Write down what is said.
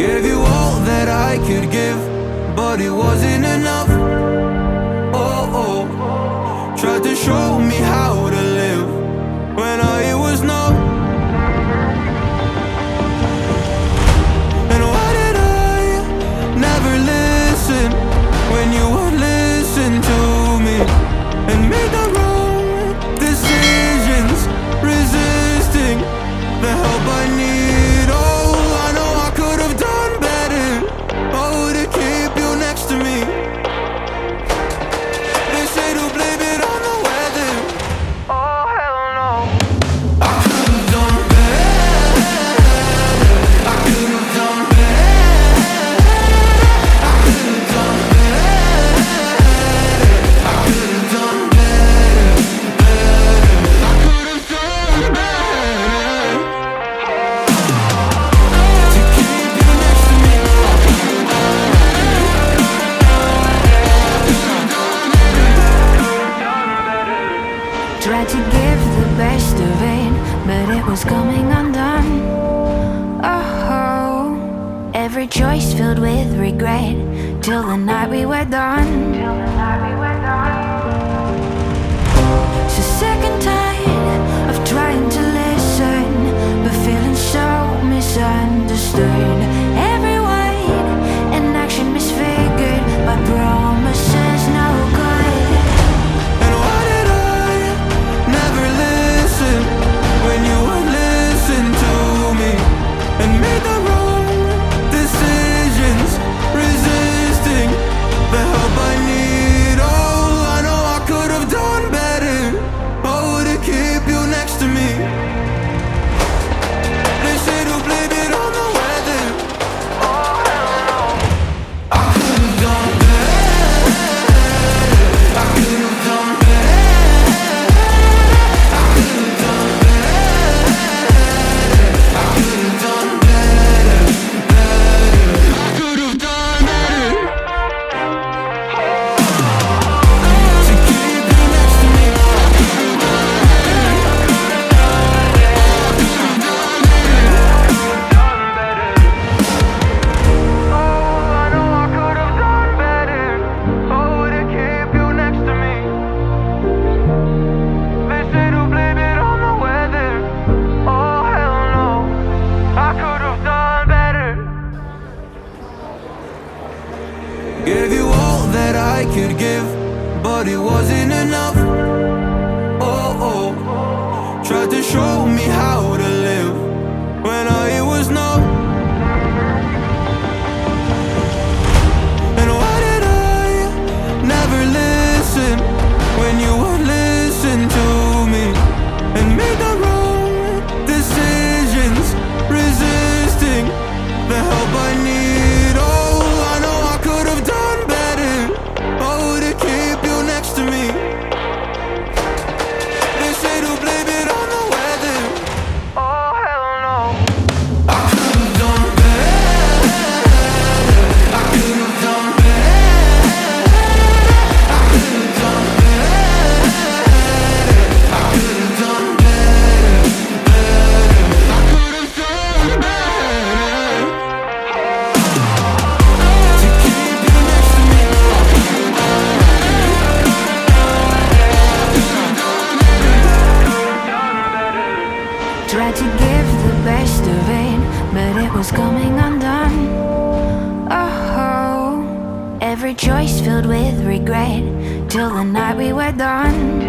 Gave you all that I could give, but it wasn't enough. Oh, oh. Tried to show me how to live when I was numb. And why did I never listen when you would listen to me and make the wrong decisions, resisting the help I need? Oh, I know I could have done better. Oh, to keep you next to me. They say to blame it on the weather. Oh, hell no. I could have done better. I could have done better. I could have done better. I could have done better. I could have done better. To keep you next to me. Tried to give the best of it, but it was coming undone. Oh, every choice filled with regret, till the night we were done. So sick and tired of trying to listen, but feeling so misunderstood. Every word and action misfigured by promises no good. And why did I never listen when you would listen to me and make the wrong decisions, resisting the help I need? Oh, I know I could have done better. Oh, to keep you next to me. They say to blame it on the weather. Oh, hell no. I could have done better. I could have done better. I could have done better. I could have done better. I could have done better. To keep you next to me. Oh, I know I could have done better. Oh, to keep you next to me. They say to blame it on the weather. Oh, hell no. I could have done better. Gave you all that I could give, but it wasn't enough. Oh, oh. Tried to show me how to live when I was numb. And why did I never listen when you would listen to me and make the wrong decisions, resisting the help I need? Oh, I know I could have done better. Oh, to keep you next to me. They say to blame it on the weather. Oh, hell no. I could have done better. I could have done better. I could have done better. I could have done better. I could have done better. To keep you next to me. Tried to give the best of it, but it was coming undone. Oh, every choice filled with regret, till the night we were done.